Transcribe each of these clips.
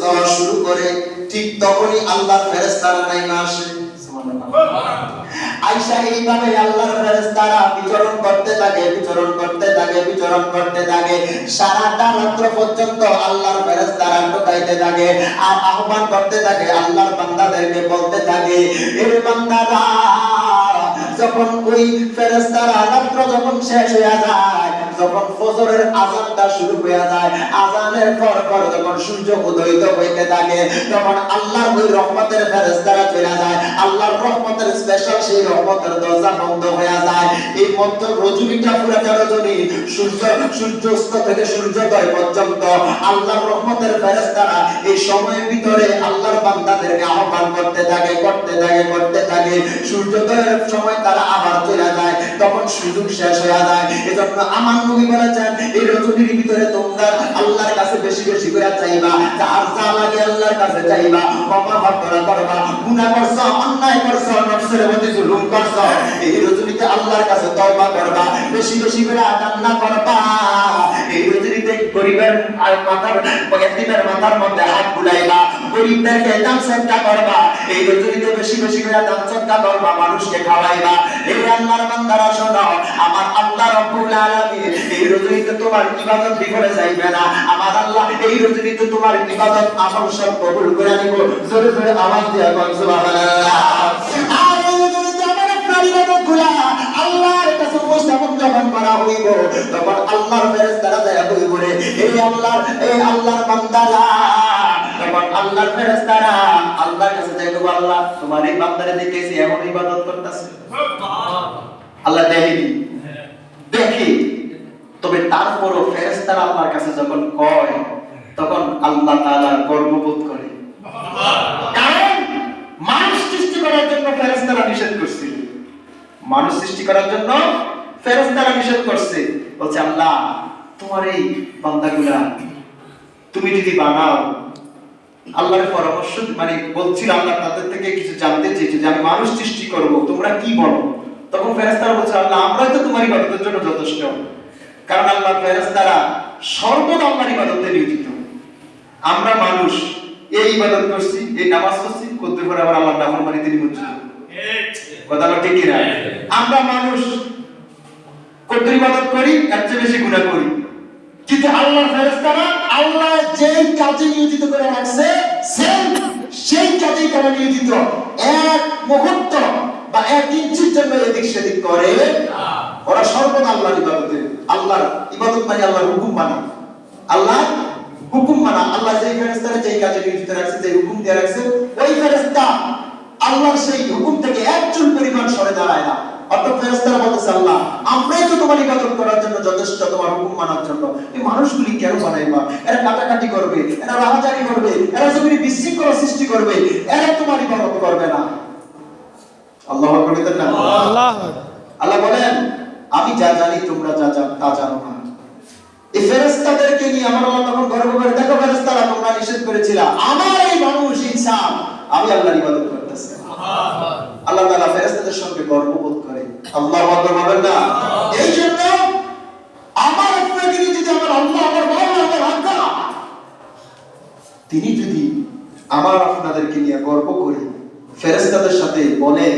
দেওয়া শুরু করে, ঠিক তখনই আল্লাহর ফেরেশতারা নাইমা আসে। আয়েশা এইভাবে আল্লাহর ফেরেশতারা বিচরণ করতে থাকে, বিচরণ করতে থাকে, বিচরণ করতে থাকে, সারাটা রাত্র পর্যন্ত আল্লাহর ফেরেশতারা ঢুকাইতে থাকে আর আহ্বান করতে থাকে, আল্লাহর বান্দাদেরকে বলতে থাকে, এ বান্দারা, যখন ওই ফেরেশতারা রাত্র যখন শেষ হয়ে যায়, যখন ফজরের আযানটা শুরু হয়ে যায়, আযানের পর পর যখন সূর্য উদয়িত হইতে থাকে, তখন আল্লাহর ওই রহমতের ফেরেশতারা চলে যায়, আল্লাহর রহমতের স্পেশাল সেই রহমতের দরজা বন্ধ হয়ে যায়। এই মধ্য রজনীটা পুরাটা রজনী, সূর্যাস্ত থেকে সূর্যোদয় পর্যন্ত আল্লাহর রহমতের ফেরেশতারা এই সময়ের ভিতরে আল্লাহর বান্দাদেরকে আহ্বান করতে থাকে, করতে থাকে, করতে থাকে। সূর্যোদয়ের সময় তারা আবার চলে যায়, তখন সুযোগ শেষ হয়ে যায়। এজন্য আমার নবী বলেছেন, এই রজনীর ভিতরে তোমরা আল্লাহর কাছে বেশি বেশি করে চাইবা, যার যা লাগে আল্লাহর কাছে চাইবা, ক্ষমা প্রার্থনা করবা, গুনাহ করছো, অন্যায় করছো, নফসের প্রতি জুলুম করছো, এই রজনীতে আল্লাহর কাছে তওবা করবা, বেশি বেশি করে কান্না করবা। এই রজনীতে গরিবের আর মাথার এতিমের মাথার মধ্যে হাত বুলাইবা, গরিবদেরকে দান সদকা করবা, এই রজনীতে বেশি বেশি করে দান সদকা করবা, মানুষকে খাওয়াইবা। এই আল্লাহর বান্দারা শোনো, আমার আল্লাহ রাব্বুল আলামিন এই রজনীতে তোমার ইবাদত বিফলে যাইবে না। আমার আল্লাহ এই রজনীতে তোমার ইবাদত আমল সব কবুল করে নিব। জোরে জোরে আওয়াজ দিয়া বল সুবহানাল্লাহ। আর এই রজনীতে আমার আপনার ইবাদতগুলো আল্লাহর কাছে উপস্থাপন যখন করা হইব, তখন আল্লাহর ফেরেশতারা যায় কইব রে, এই আল্লাহর বান্দারা, তখন আল্লাহর ফেরেশতারা আল্লাহর কাছে যায় কইব, আল্লাহ তোমার এই বান্দারে দেখেছি এমন ইবাদত করতেছে। আল্লাহ দেখি, তবে তারপরও ফেরেশতারা আল্লাহর কাছে যখন কয়, তখন আল্লাহ তাআলা গর্ববোধ করে। কারণ মানুষ সৃষ্টি করার জন্য ফেরেশতারা নিষেধ করছে, মানুষ সৃষ্টি করার জন্য ফেরেশতারা নিষেধ করছে। বলছে, আল্লাহ তোমার এই বান্দাগুলা তুমি যদি বানাও, আল্লাহর পরামর্শ মানে বলছিল, আল্লাহ তাদের থেকে কিছু জানতে চেয়েছে যে আমি মানুষ সৃষ্টি করব, তোমরা কি বলো? তখন ফেরেশতারা বলছে, আল্লাহ আমরাই তো তোমার ইবাদতের জন্য যথেষ্ট। কারণ আল্লাহ ফেরেশতারা সর্বদা আল্লাহর ইবাদতে নিয়োজিত। আমরা মানুষ এই ইবাদত করছি, এই নামাজ পড়ছি, করতে পারে আবার আল্লাহর নাফরমানিতে নিমজ্জিত। কথা ঠিক কি না? আমরা মানুষ করতে ইবাদত করি, এর চেয়ে বেশি গুনাহ করি। কিন্তু আল্লাহর ফেরেশতারা আল্লাহ যেই কাজে নিয়োজিত করে রাখছে, সেই কাজেই তারা নিয়োজিত। এক মুহূর্ত বা এক ইঞ্চির জন্য এদিক সেদিক করে না। ওরা সর্বদা আল্লাহর ইবাদতে, আল্লাহর ইবাদত মানে আল্লাহর হুকুম মানা, আল্লাহর হুকুম মানা। আল্লাহ যেই ফেরেশতারা যেই কাজে নিয়োজিত রাখছে, যেই হুকুম দিয়ে রাখছে, ওই ফেরেশতা আল্লাহর সেই হুকুম থেকে এক চুল পরিমাণ সরে দাঁড়ায় না। অর্থাৎ ফেরেশতারা বলতেছে, আল্লাহ আমরাই তো তোমার ইবাদত করার জন্য যথেষ্ট, তোমার হুকুম মানার জন্য। এই মানুষগুলি কেন বানাইবা? এরা কাটাকাটি করবে, এরা রাহাজানি করবে, এরা জমিনে বিশৃঙ্খলা সৃষ্টি করবে, এরা তোমার ইবাদত করবে না। আল্লাহু আকবার বলেন না? আল্লাহ বলেন, আমি যা জানি তোমরা যা তা জানো না। এই ফেরেশতাদেরকে নিয়ে আমার আল্লাহ তখন গর্ব করে, দেখো ফেরেশতারা তোমরা নিষেধ করেছিলা, আমার এই মানুষ ইনসান আমি আল্লাহর ইবাদত করতেছি। আল্লাহ তাআলা ফেরেশতাদের সঙ্গে গর্ববোধ করে। আল্লাহু আকবার বলেন না? এই জন্য আমার আপনাকে যদি আমার আল্লাহ, আমার মাওলা, আমার আল্লাহ, তিনি যদি আমার আপনাদেরকে নিয়ে গর্ব করে ফেরেশতাদের সাথে বলে,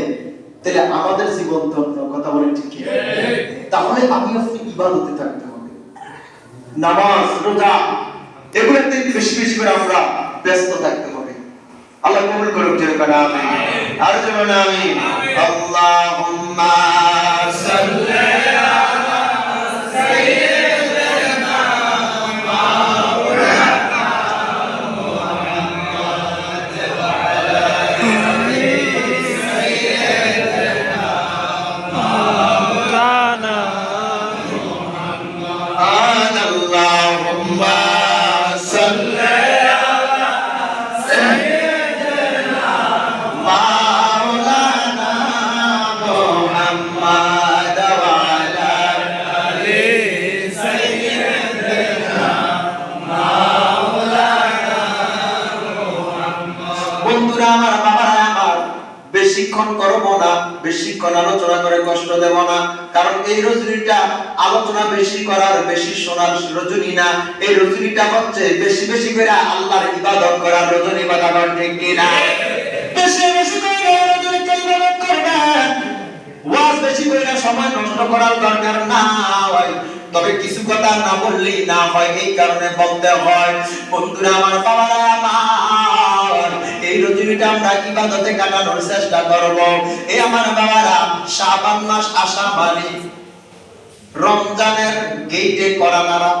তাহলে আমাদের জীবন ধন্য। কথা বলেন ঠিক কি? তাহলে আমি আপনি ইবাদতে থাকতে হবে, নামাজ রোজা এগুলোতে বেশি বেশি করে আমরা ব্যস্ত থাকতে হবে। আল্লাহ কবুল করুন। জোরে বলেন আমিন। আর জোরে বলেন আমিন। আল্লাহুম্মা সাল্লি আলা সাইয়্যিদিনা মাওলানা মুহাম্মদ ওয়া আলা আলি সাইয়্যিদিনা মাওলানা মুহাম্মদ। আল্লাহুম্মা সাল্লি বেশিক্ষণ করবো না, বেশিক্ষণ আলোচনা করে কষ্ট দেব না, কারণ এই রজনীটা আলোচনা বেশি করার, বেশি শোনার রজনী না। এই রজনীটা হচ্ছে বেশি বেশি করে আল্লাহর ইবাদত করার রজনী। কথা বলেন ঠিক কিনা? বেশি বেশি করে রজনীতে ইবাদত করবেন, ওয়াজ বেশি করে সময় নষ্ট করার দরকার নাই। তবে কিছু কথা না বললেই না হয়, এই কারণে বলতে হয়। বন্ধুরা আমার, বাবারা আমার, এই রজনীটা আমরা ইবাদতে কাটানোর চেষ্টা করব। এই আমার বাবারা, শাবান মাস আসা মানে রমজানের গেটে করা নাড়া।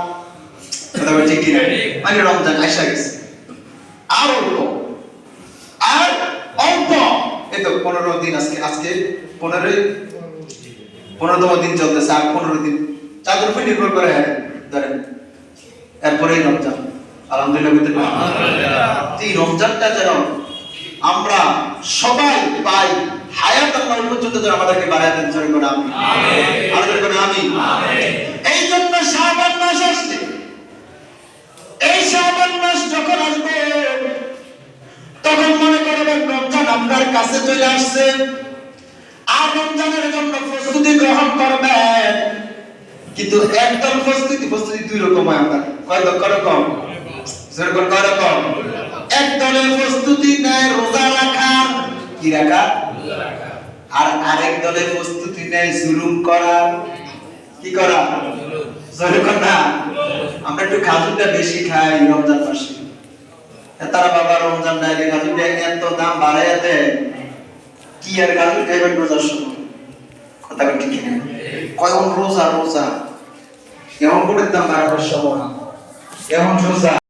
কথা বলছি কি না? মানে রমজান আসা গেছে, আর অল্প, আর অল্প। এই তো 15 দিন, আজকে 15তম দিন চলতেছে, আর 15 দিন, চাঁদের উপর নির্ভর করে ধরেন, এরপরেই রমজান। আলহামদুলিল্লাহ। এই রমজানটা যেন আমরা সবাই পাই, হায়াত আল্লাহ পর্যন্ত যেন আমাদেরকে বাড়ায় দেন। জোরে করে আমিন। আমিন করে আমিন। এই জন্য শাবান মাস আসছে। এই শাবান মাস যখন আসবে, তখন মনে করবেন রমজান আপনার কাছে চলে আসছে, আর রমজানের জন্য প্রস্তুতি গ্রহণ করবেন। কিন্তু একদম প্রস্তুতি দুই রকম হয়। আমরা কয় রকম? কয় রকম? এক দলের প্রস্তুতি নেয় রোজা রাখার, কি রাখা, আর আরেক দলের প্রস্তুতি নেয় জুলুম করার। কি করা? জুলুম না। আমরা একটু খাজুরটা বেশি খাই রমজান মাসে, তারা বাবা রমজান ডাইলে খাজুরটা এত দাম বাড়াইয়া দেয়, কি আর খাজুর খাইবেন রোজার সময়? কথা ঠিক না? কয়ন রোজা এমন করে দাম বাড়াবার সময়, এমন রোজা